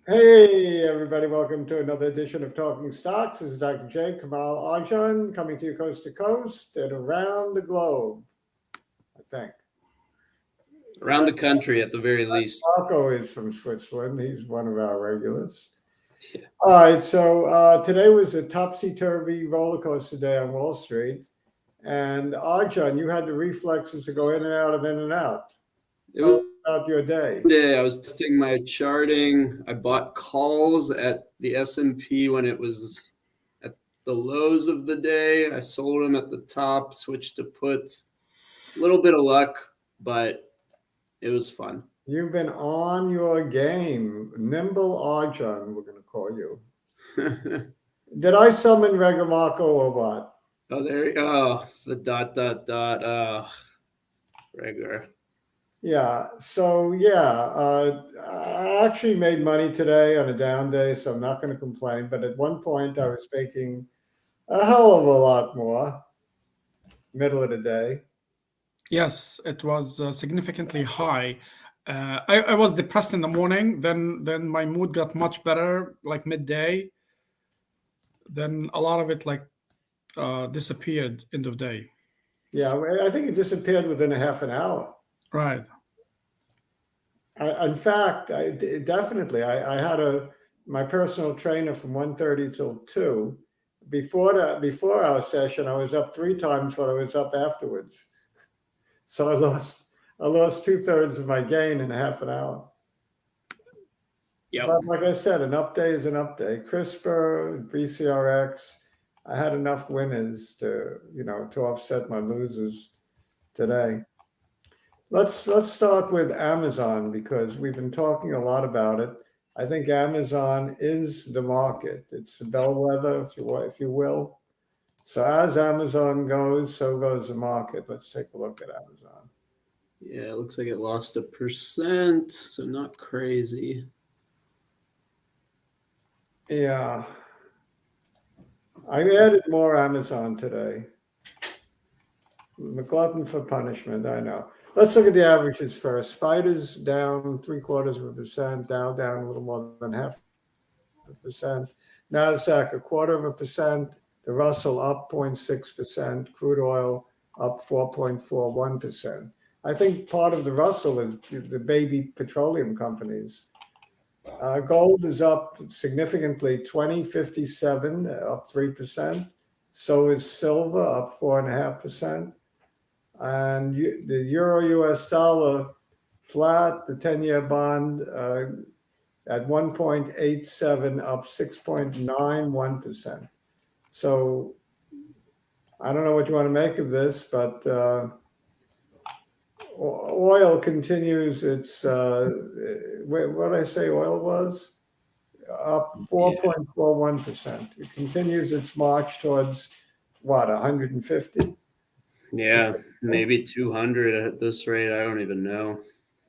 Hey, everybody, welcome to another edition of Talking Stocks. This is Dr. J. Kamal Arjun coming to you coast to coast and around the globe, I think. Around the country at the very least. Marco is from Switzerland. He's one of our regulars. Yeah. All right, so today was a topsy-turvy roller coaster day on Wall Street. And Arjun, you had the reflexes to go in and out and in and out. It Tell was us about your day. day. I was testing my charting. I bought calls at the S&P when it was at the lows of the day. I sold them at the top, switched to puts. A little bit of luck, but it was fun. You've been on your game. Nimble Arjun, we're going to call you. Did I summon Regamarco or what? Oh, there you go. The ... Regular. Yeah. So I actually made money today on a down day, so I'm not going to complain. But at one point, I was making a hell of a lot more. Middle of the day. Yes, it was significantly high. I was depressed in the morning. Then my mood got much better, like midday. Then a lot of it disappeared end of day. Yeah, I think it disappeared within a half an hour. Right. In fact, definitely. I had my personal trainer from 1:30 till 2. Before our session, I was up 3 times what I was up afterwards. So I lost 2/3 of my gain in a half an hour. Yep. But like I said, an up day is an up day. CRISPR, BCRX, I had enough winners to offset my losers today. Let's start with Amazon because we've been talking a lot about it. I think Amazon is the market. It's a bellwether, if you will. So as Amazon goes, so goes the market. Let's take a look at Amazon. Yeah, it looks like it lost 1%, so not crazy. Yeah. I added more Amazon today. McGlutton for punishment, I know. Let's look at the averages first. Spiders down 0.75%, Dow down a little more than 0.5%, NASDAQ 0.25%, the Russell up 0.6%, crude oil up 4.41%. I think part of the Russell is the baby petroleum companies. Gold is up significantly, 2057, up 3%. So is silver, up 4.5%. And the euro US dollar flat, the 10-year bond at 1.87, up 6.91%. So I don't know what you want to make of this, but oil continues its, what did I say oil was? Up 4.41%. It continues its march towards, what, 150? Yeah, maybe 200 at this rate. I don't even know.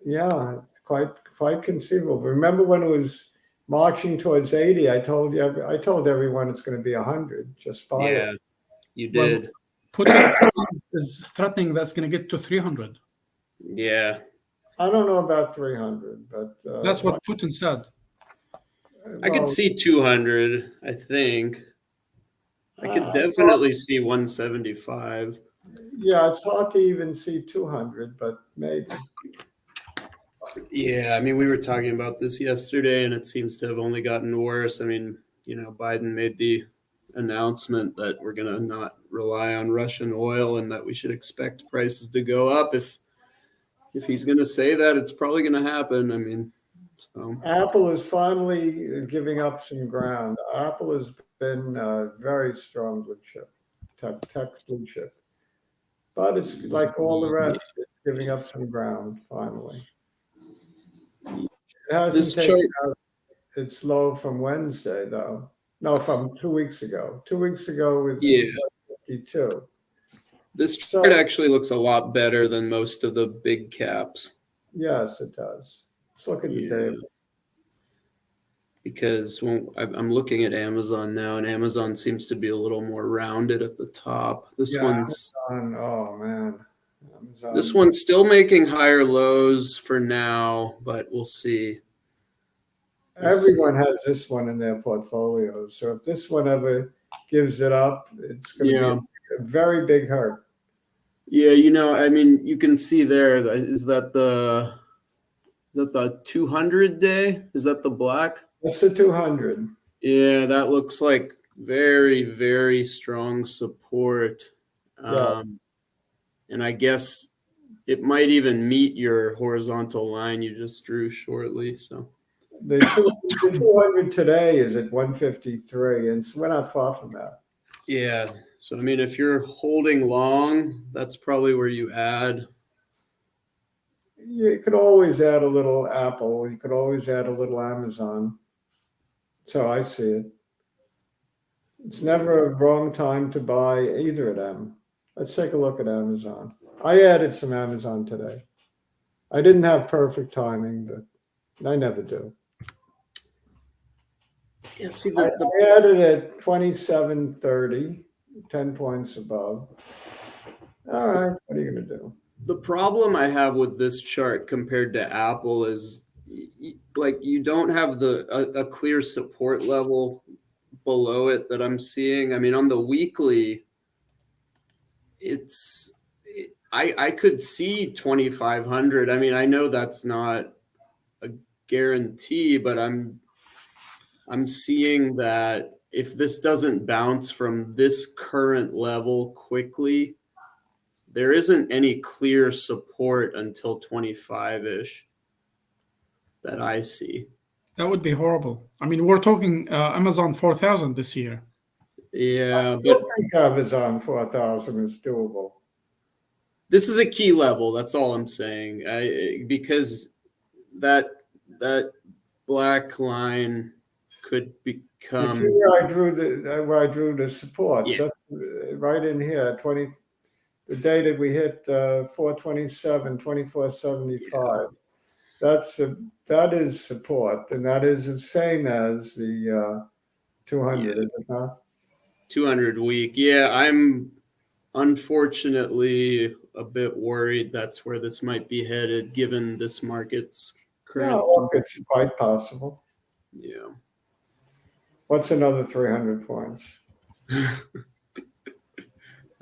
Yeah, it's quite conceivable. Remember when it was marching towards 80? I told everyone it's going to be 100. Just buy it. Yeah, you did. Putin is threatening that's going to get to 300. Yeah. I don't know about 300, but That's what Putin said. I could see 200, I think. I could definitely see 175. Yeah, it's hard to even see 200, but maybe. Yeah, I mean, we were talking about this yesterday, and it seems to have only gotten worse. I mean, Biden made the announcement that we're going to not rely on Russian oil and that we should expect prices to go up. If he's going to say that, it's probably going to happen. I mean, so. Apple is finally giving up some ground. Apple has been a very strong blue chip, tech blue chip. But it's like all the rest, it's giving up some ground finally. It hasn't taken out its low from Wednesday, though. No, from 2 weeks ago. 2 weeks ago was 52. This chart actually looks a lot better than most of the big caps. Yes, it does. Let's look at the table. Because I'm looking at Amazon now, and Amazon seems to be a little more rounded at the top. This one's Amazon, oh man. Amazon. This one's still making higher lows for now, but we'll see. Everyone has this one in their portfolios. So if this one ever gives it up, it's going to Yeah. be a very big hurt. Yeah, I mean, you can see there, is that the 200 day? Is that the black? That's the 200. Yeah, that looks like very, very strong support. Yes. And I guess it might even meet your horizontal line you just drew shortly. So The 200 today is at 153, and so we're not far from that. yeah, so I mean, if you're holding long, that's probably where you add. You could always add a little Apple. You could always add a little Amazon. So I see it. It's never a wrong time to buy either of them. Let's take a look at Amazon. I added some Amazon today. I didn't have perfect timing, but I never do. Yeah, see I added at 27.30, 10 points above. All right, what are you going to do? the problem I have with this chart compared to Apple is like you don't have a clear support level below it that I'm seeing. I mean, on the weekly, I could see 2,500. I mean, I know that's not a guarantee, but I'm seeing that if this doesn't bounce from this current level quickly, there isn't any clear support until 25-ish that I see. That would be horrible. I mean, we're talking Amazon 4,000 this year. Yeah, I but think Amazon 4,000 is doable. this is a key level. That's all I'm saying. Because that black line could You become. see where I drew the support, Yeah. just right in here, the day that we hit 427, 2475. That is support, and that is the same as the 200, is it not? 200 week. Yeah, I'm unfortunately a bit worried that's where this might be headed given this market's Yeah, current. look, it's quite possible. Yeah. What's another 300 points? I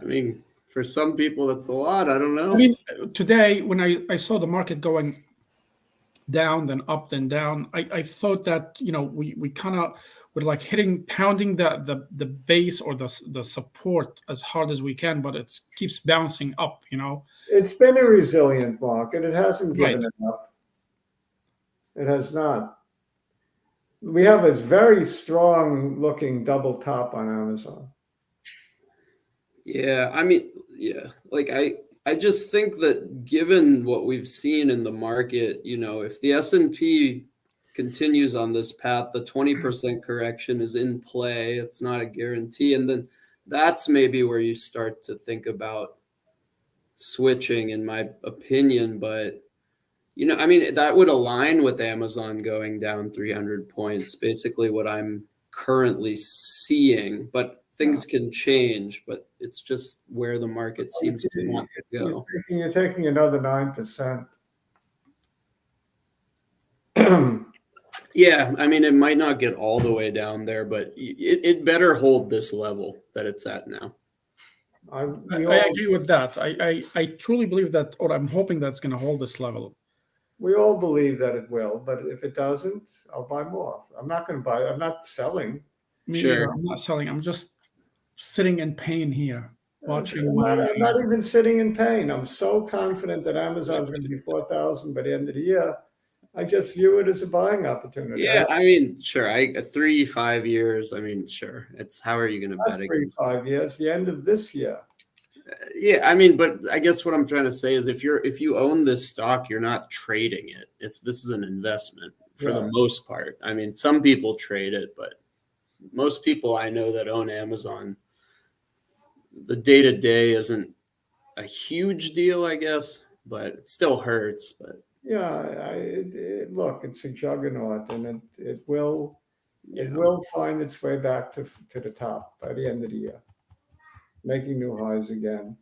mean, for some people, that's a lot. I don't know. I mean, today when I saw the market going down, then up, then down, I thought that we kind of were like pounding the base or the support as hard as we can, but it keeps bouncing up. It's been a resilient market. It hasn't given Right. it up. It has not. We have a very strong looking double top on Amazon. Yeah, I mean, yeah, like I just think that given what we've seen in the market, if the S&P continues on this path, the 20% correction is in play. It's not a guarantee. And then that's maybe where you start to think about switching, in my opinion. But, I mean, that would align with Amazon going down 300 points, basically what I'm currently seeing. But things can change, but it's just where the market seems to want to go. You're taking another 9%. Yeah, I mean, it might not get all the way down there, but it better hold this level that it's at now. I agree with that. I truly believe that, or I'm hoping that's going to hold this level. We all believe that it will, but if it doesn't, I'll buy more. I'm not going to buy. I'm not selling. Sure. I'm not selling. I'm just sitting in pain here, watching. I'm not even sitting in pain. I'm so confident that Amazon's going to be 4,000 by the end of the year. I just view it as a buying opportunity. Yeah, I mean, sure. 3-5 years. I mean, sure. It's how are you going to bet against 3-5 years? The end of this year. Yeah, I mean, but I guess what I'm trying to say is if you own this stock, you're not trading it. This is an investment for the most part. I mean, some people trade it, but most people I know that own Amazon, the day-to-day isn't a huge deal, I guess, but it still hurts. But yeah, look, it's a juggernaut, and it will find its way back to the top by the end of the year, making new highs again.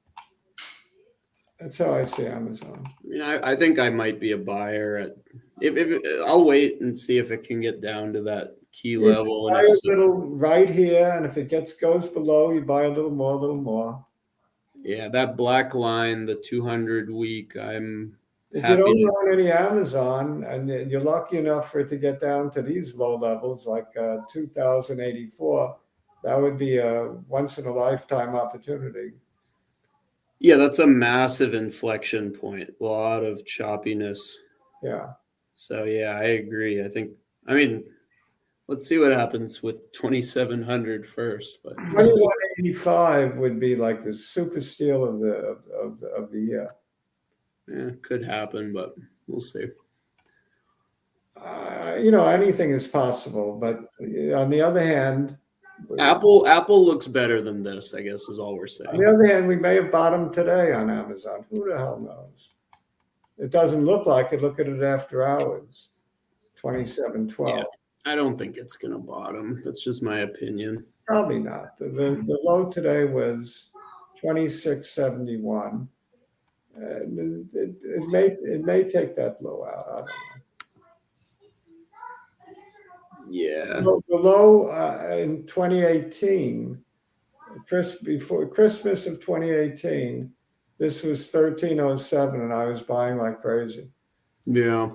That's how I see Amazon. I mean, I think I might be a buyer at if I'll wait and see if it can get down to that key If level. you And buy if a so, little right here, and if it goes below, you buy a little more, a little more. yeah, that black line, the 200 week, I'm If you happy don't to. own any Amazon and you're lucky enough for it to get down to these low levels, like 2084, that would be a once in a lifetime opportunity. Yeah, that's a massive inflection point. A lot of choppiness. Yeah. So yeah, I agree. I mean, let's see what happens with 2700 first, but 2185 would be like the super steal of the year. yeah, could happen, but we'll see. Anything is possible, but on the other hand, Apple looks better than this, I guess is all we're on saying. the other hand, we may have bottomed today on Amazon. Who the hell knows? It doesn't look like it. Look at it after hours, 2712. Yeah, I don't think it's gonna bottom. That's just my opinion. Probably not. The low today was 2671. It may take that low out. I don't know. Yeah. The low in 2018, before Christmas of 2018, this was 1307, and I was buying like crazy. Yeah.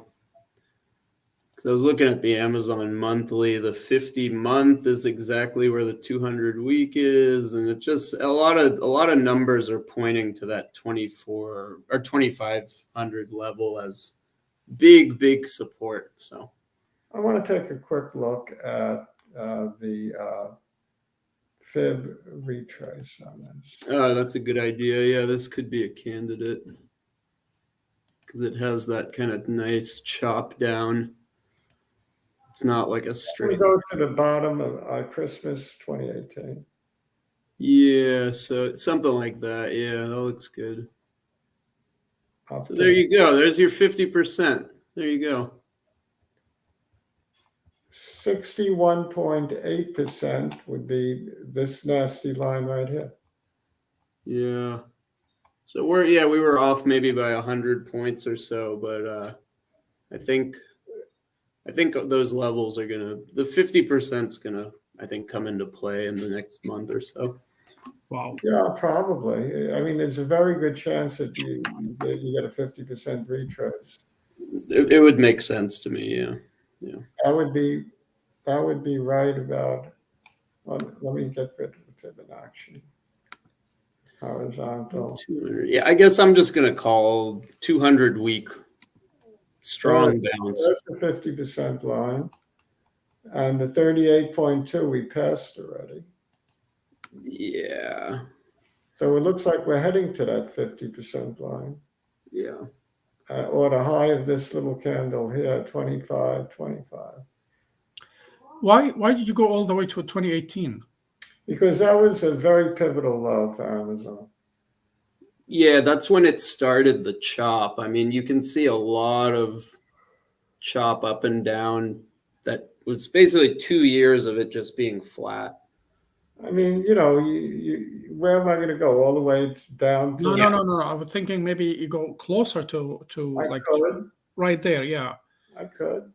Because I was looking at the Amazon monthly, the 50 month is exactly where the 200 week is, and it just a lot of numbers are pointing to that 24 or 2500 level as big support. So I want to take a quick look at the fib retrace on this. that's a good idea. Yeah, this could be a candidate because it has that kind of nice chop down. It's not like a We straight. go to the bottom of Christmas 2018. Yeah, so it's something like that. Yeah, that looks good. Up So to there you go. There's your 50%. There you go. 61.8% would be this nasty line right here. Yeah. So we were off maybe by 100 points or so, but I think those levels are the 50% is gonna, I think, come into play in the next month or so. Wow. Yeah, probably. I mean, there's a very good chance that you get a 50% retrace. It would make sense to me. Yeah. That would be right about. Let me get rid of the Fibonacci. Horizontal. 200. Yeah, I guess I'm just gonna call 200 week strong bounce. That's the 50% line, and the 38.2 we passed already. Yeah. So it looks like we're heading to that 50% line. Yeah. Or the high of this little candle here, 25.25. Why did you go all the way to 2018? Because that was a very pivotal low for Amazon. Yeah, that's when it started the chop. I mean, you can see a lot of chop up and down. That was basically 2 years of it just being flat. I mean, where am I going to go? All the way down to? No. I was thinking maybe you go closer to I like could. right there. Yeah. I could.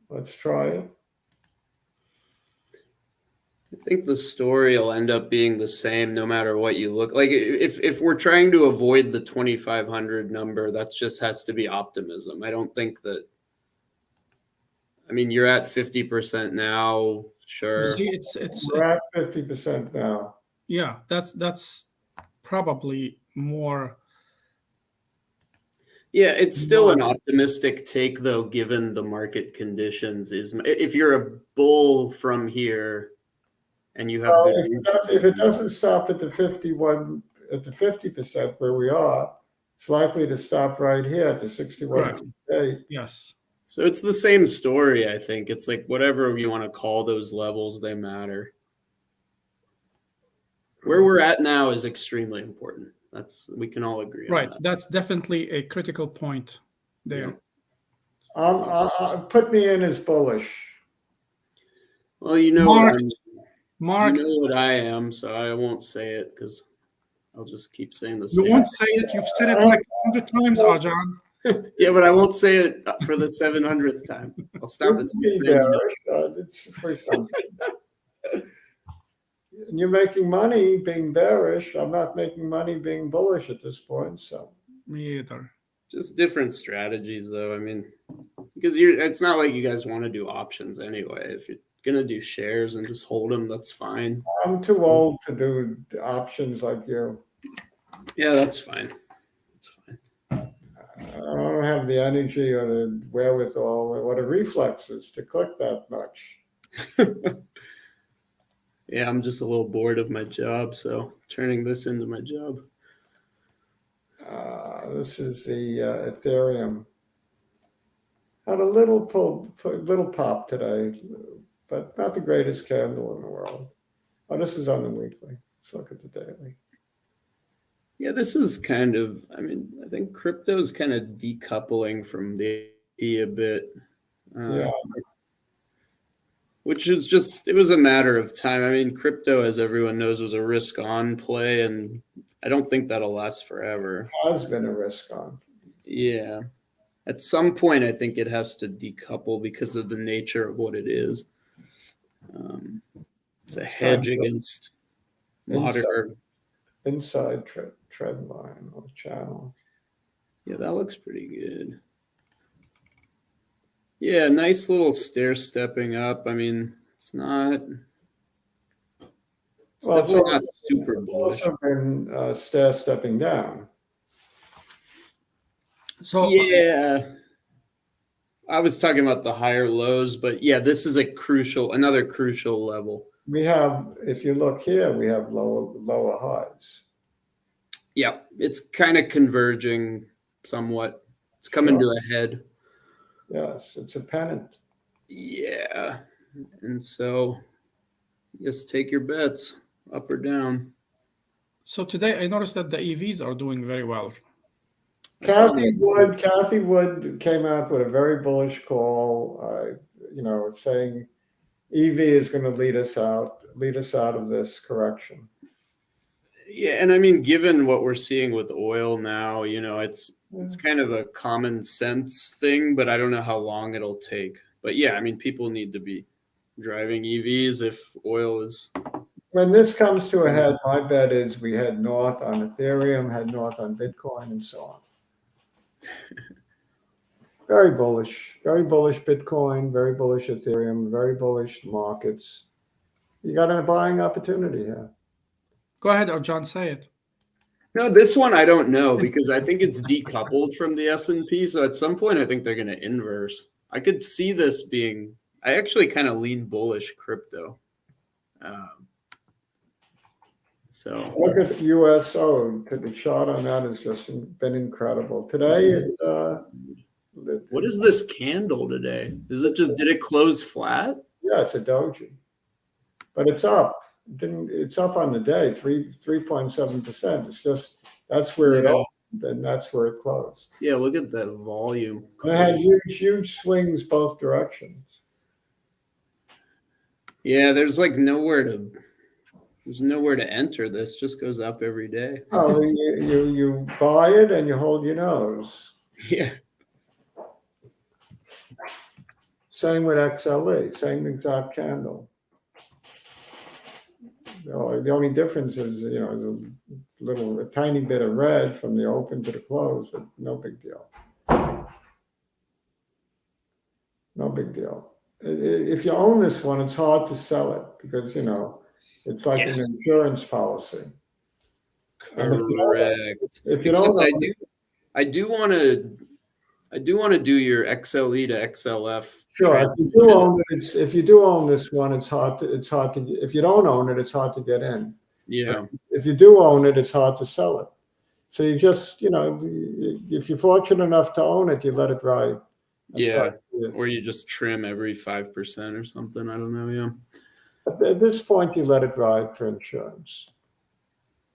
Let's try it. I think the story will end up being the same no matter what you look like. If we're trying to avoid the 2,500 number, that just has to be optimism. I don't think that. I mean, you're at 50% now. Sure. See, it's We're at 50% now. yeah. That's probably more. Yeah, it's still an optimistic take though, given the market conditions. If you're a bull from here, and you have if it doesn't stop at the 50% where we are, it's likely to stop right here at the 61.8. Yes. So it's the same story, I think. It's like whatever you want to call those levels, they matter. Where we're at now is extremely important. We can all agree Right. on that. That's definitely a critical point there. Put me in as bullish. Well, you know Mark, you know what I am, so I won't say it because I'll just keep saying the You same. won't say it. You've said it like 100 times, Arjun. Yeah, but I won't say it for the 700th time. I'll stop at Be 699. bearish. It's a free country. And you're making money being bearish. I'm not making money being bullish at this point. So Me either. Just different strategies, though. I mean, because it's not like you guys want to do options anyway. If you're gonna do shares and just hold them, that's fine. I'm too old to do options like you. Yeah, that's fine. That's fine. I don't have the energy or the wherewithal or the reflexes to click that much. Yeah, I'm just a little bored of my job, so turning this into my job. This is the Ethereum. Had a little pop today, but not the greatest candle in the world. Oh, this is on the weekly. Let's look at the daily. Yeah, this is kind of, I mean, I think crypto is kind of decoupling from the E a bit. Yeah. Which is just, it was a matter of time. I mean, crypto, as everyone knows, was a risk on play, and I don't think that'll last forever. Has been a risk on. Yeah. At some point, I think it has to decouple because of the nature of what it is. It's a hedge against moderate. Inside trend line or channel. Yeah, that looks pretty good. Yeah, nice little stair stepping up. I mean, it's not. It's definitely not super bullish. Also been stair stepping down. So yeah, I was talking about the higher lows, but yeah, this is another crucial level. We have, if you look here, we have lower highs. Yeah, it's kind of converging somewhat. It's coming to a head. Yes, it's a pennant. Yeah, and so just take your bets up or down. So today I noticed that the EVs are doing very well. Kathy Wood came out with a very bullish call, saying EV is going to lead us out of this correction. Yeah, and I mean, given what we're seeing with oil now, it's kind of a common sense thing, but I don't know how long it'll take. But yeah, I mean, people need to be driving EVs if oil is. When this comes to a head, my bet is we head north on Ethereum, head north on Bitcoin, and so on. Very bullish Bitcoin, very bullish Ethereum, very bullish markets. You got a buying opportunity here. Go ahead, Arjun, say it. No, this one I don't know because I think it's decoupled from the S&P. So at some point, I think they're going to inverse. I could see this being. I actually kind of lean bullish crypto. So look at the USO. The chart on that has just been incredible. Today, what is this candle today? Did it close flat? Yeah, it's a doji, but it's up. It's up on the day, 3.7%. It's just that's where it opened, and that's where it closed. Yeah, look at that volume. And it had huge swings both directions. Yeah, there's nowhere to enter this. Just goes up every day. Oh, you buy it and you hold your nose. Yeah. Same with XLE, same exact candle. The only difference is, is a tiny bit of red from the open to the close, but no big deal. No big deal. If you own this one, it's hard to sell it because, it's like an insurance policy. Correct. If you don't, I do want to do your XLE to XLF. Sure. If you do own this one, it's hard to. If you don't own it, it's hard to get in. Yeah. But if you do own it, it's hard to sell it. So you just, if you're fortunate enough to own it, you let it ride. Or you just trim every 5% or something. I don't know. Yeah. At this point, you let it ride for insurance.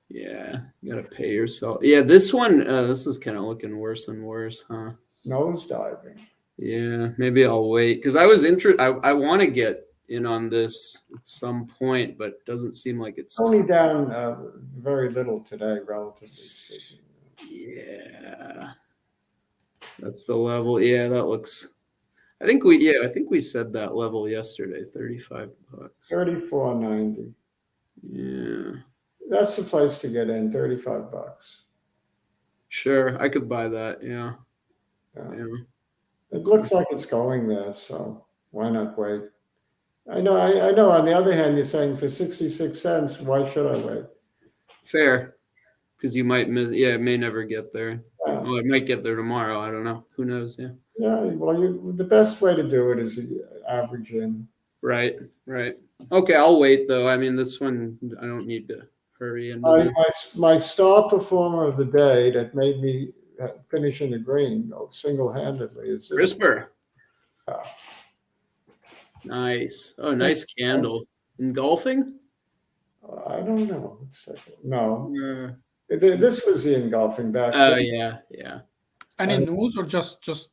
Yeah, you gotta pay yourself. Yeah, this one, this is kind of looking worse and worse, huh? Nose diving. Yeah, maybe I'll wait because I was I want to get in on this at some point, but it doesn't seem like it's Only down very little today, relatively speaking. yeah. That's the level. Yeah, that looks. I think we said that level yesterday, $35. 34.90. Yeah. That's the place to get in, $35. Sure, I could buy that. Yeah. Yeah. Yeah. It looks like it's going there, so why not wait? I know. On the other hand, you're saying for 66 cents, why should I wait? Fair. Because you might miss. Yeah, it may never get there. Yeah. Oh, it might get there tomorrow. I don't know. Who knows? Yeah. Yeah, well, the best way to do it is average in. Right. Right. Okay, I'll wait though. I mean, this one I don't need to hurry into this. My star performer of the day that made me finish in the green single-handedly is this. CRISPR. Uh, Nice. Oh, nice candle. Engulfing? I don't know. No, Uh, this was the engulfing back. oh then. yeah, yeah. Any news or just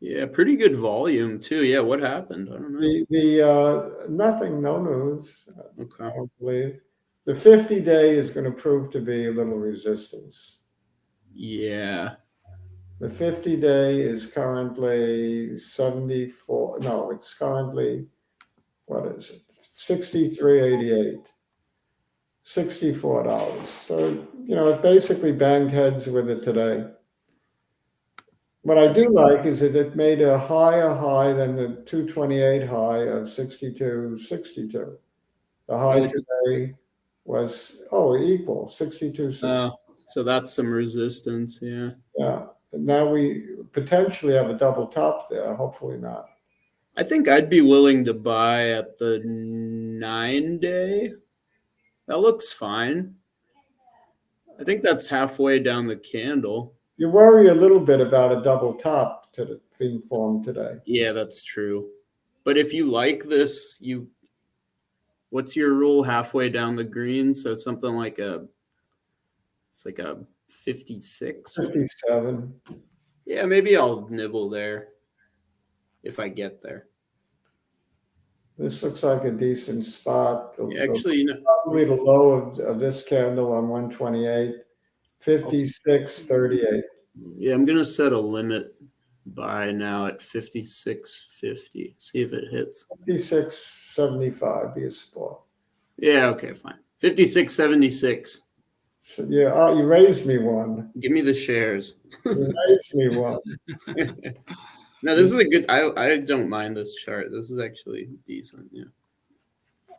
Yeah, pretty good volume too. Yeah, what happened? I don't know. The nothing, no news. I Okay. don't believe the 50-day is going to prove to be a little resistance. Yeah. The 50-day is currently 74. No, it's currently, what is it? 63.88. $64. So, it basically banged heads with it today. What I do like is that it made a higher high than the 228 high of 62.62. The high today was, equal, 62.60. So that's some resistance. Yeah. Yeah. And now we potentially have a double top there. Hopefully not. I think I'd be willing to buy at the 9-day. That looks fine. I think that's halfway down the candle. You worry a little bit about a double top being formed today. Yeah, that's true. But if you like this, what's your rule halfway down the green? So something like it's like a 56. 57. Yeah, maybe I'll nibble there if I get there. This looks like a decent spot. Yeah, actually, Probably the low of this candle on 128, 56.38. Yeah, I'm gonna set a limit buy now at 56.50. See if it hits. 56.75 be a spot. Yeah, okay, fine. 56.76. So you raised me one. Give me the shares. You raised me one. No, this is a good. I don't mind this chart. This is actually decent. Yeah.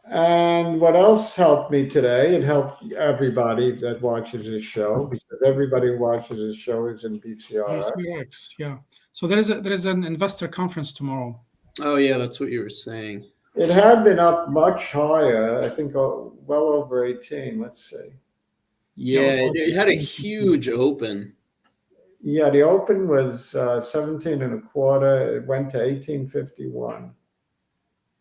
And what else helped me today? It helped everybody that watches this show, because everybody who watches this show is in BCRX. BCRX? Yeah. So there is an investor conference tomorrow. Oh yeah, that's what you were saying. It had been up much higher. I think well over 18. Let's see. Yeah, it had a huge open. Yeah, the open was 17 and a quarter. It went to 18.51.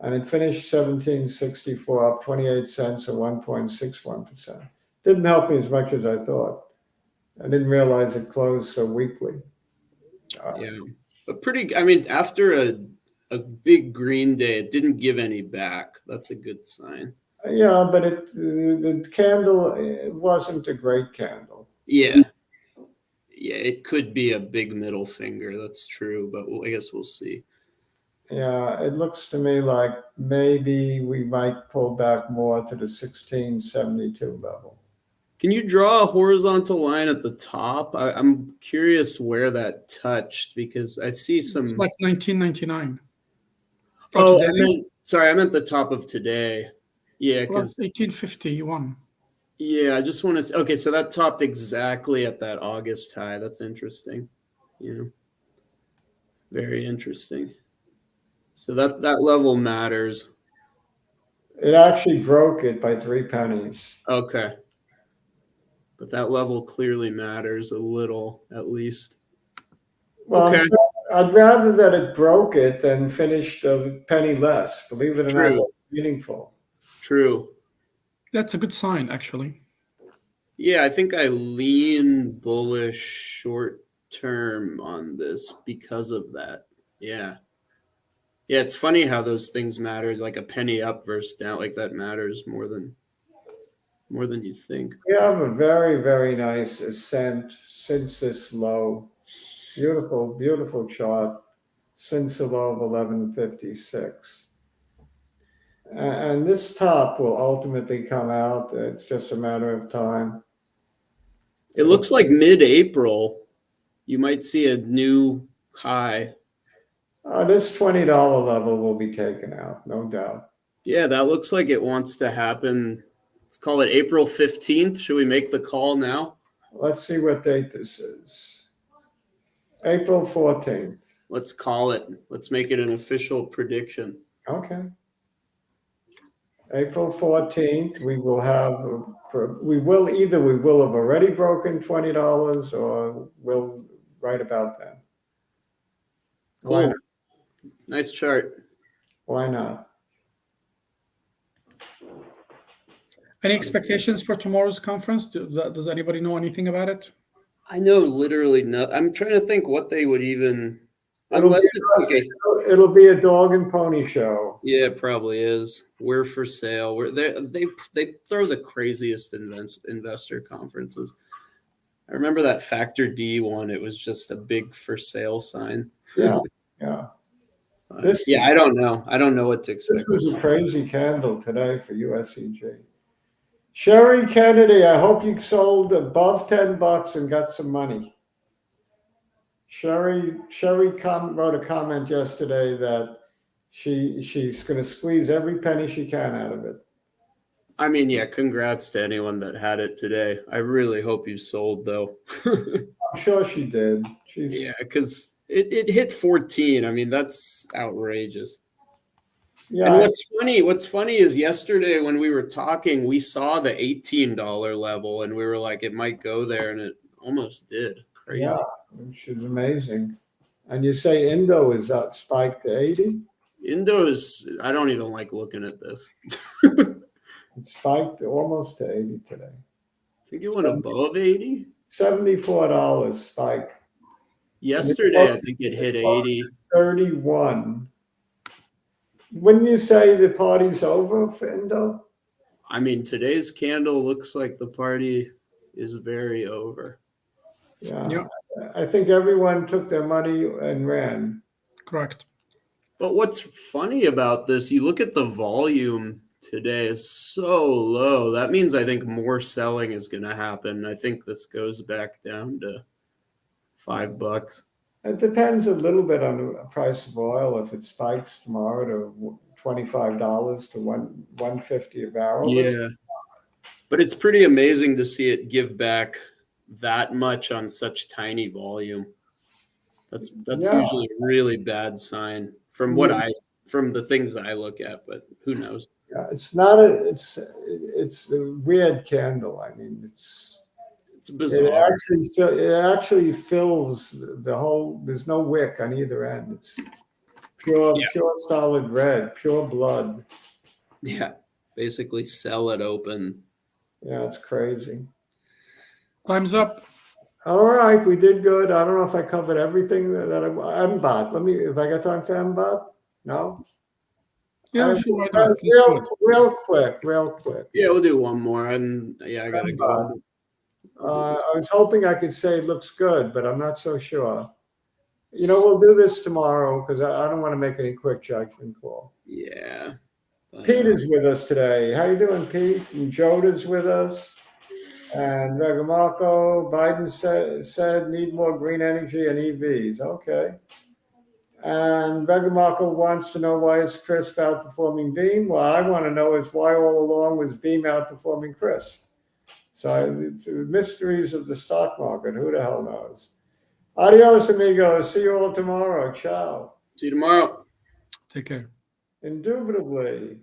And it finished 17.64, up 28 cents or 1.61%. Didn't help me as much as I thought. I didn't realize it closed so weakly. Yeah, but I mean, after a big green day, it didn't give any back. That's a good sign. Yeah, but the candle, it wasn't a great candle. Yeah. Yeah, it could be a big middle finger. That's true, but I guess we'll see. Yeah, it looks to me like maybe we might pull back more to the 1672 level. Can you draw a horizontal line at the top? I'm curious where that touched, because I see some. It's like 1999. Oh, I meant the top of today. Yeah, because 1851. Yeah, I just want to. Okay, so that topped exactly at that August high. That's interesting. Yeah, very interesting. So that level matters. It actually broke it by 3 pennies. Okay, but that level clearly matters a little, at least. Well, Okay. I'd rather that it broke it than finished a penny less. Believe it or not, that's meaningful. True. That's a good sign, actually. Yeah, I think I lean bullish short term on this because of that. Yeah. Yeah, it's funny how those things matter. Like a penny up versus down, like that matters more than you think. We have a very, very nice ascent since this low. Beautiful, beautiful chart since the low of 1156. And this top will ultimately come out. It's just a matter of time. It looks like mid-April, you might see a new high. This $20 level will be taken out, no doubt. Yeah, that looks like it wants to happen. Let's call it April 15th. Should we make the call now? Let's see what date this is. April 14th. Let's call it. Let's make it an official prediction. Okay. April 14th, we will have, we will have already broken $20 or we'll right about then. Why Cool. not? Nice chart. Why not? Any expectations for tomorrow's conference? Does anybody know anything about it? I know literally nothing. I'm trying to think what they would even, It'll unless be, it's like a, it'll be a dog and pony show. yeah, it probably is. We're for sale. They throw the craziest investor conferences. I remember that Factor D one. It was just a big for sale sign. Yeah, yeah. I don't know. I don't know what to expect. This was a crazy candle today for USCG. Sherry Kennedy, I hope you sold above $10 and got some money. Sherry wrote a comment yesterday that she's going to squeeze every penny she can out of it. I mean, yeah, congrats to anyone that had it today. I really hope you sold, though. I'm sure she did. Yeah, because it hit 14. I mean, that's outrageous. Yeah. And what's funny is yesterday when we were talking, we saw the $18 level and we were like, it might go there, and it almost did. Crazy. Yeah, which is amazing. And you say Indo is up, spiked to 80? Indo is, I don't even like looking at this. It spiked almost to 80 today. I think it went above 80. $74 spike. Yesterday, I think it hit 80. 31. Wouldn't you say the party's over for Indo? I mean, today's candle looks like the party is very over. Yeah. Yeah. I think everyone took their money and ran. Correct. But what's funny about this, you look at the volume today is so low. That means I think more selling is going to happen. I think this goes back down to $5. It depends a little bit on the price of oil. If it spikes tomorrow to $25 to $150 a barrel. Yeah. But it's pretty amazing to see it give back that much on such tiny volume. That's usually a really bad sign from the things I look at, but who knows? Yeah, it's a weird candle. I mean, it's bizarre. It actually fills the whole. There's no wick on either end. It's pure solid red, pure blood. Yeah, basically sell it open. Yeah, it's crazy. Time's up. All right, we did good. I don't know if I covered everything that MBOT. If I got time for MBOT? No? Yeah, sure. Real quick. Yeah, we'll do one more. And yeah, I gotta go. I was hoping I could say it looks good, but I'm not so sure. We'll do this tomorrow because I don't want to make any quick judgment call. Yeah. Pete is with us today. How you doing, Pete? And Joda's with us. And Regamarco, Biden said need more green energy and EVs. Okay. And Regamarco wants to know why is CRISP outperforming Beam? Well, I want to know is why all along was Beam outperforming CRISP? So the mysteries of the stock market, who the hell knows? Adios, amigos. See you all tomorrow. Ciao. See you tomorrow. Take care. Indubitably.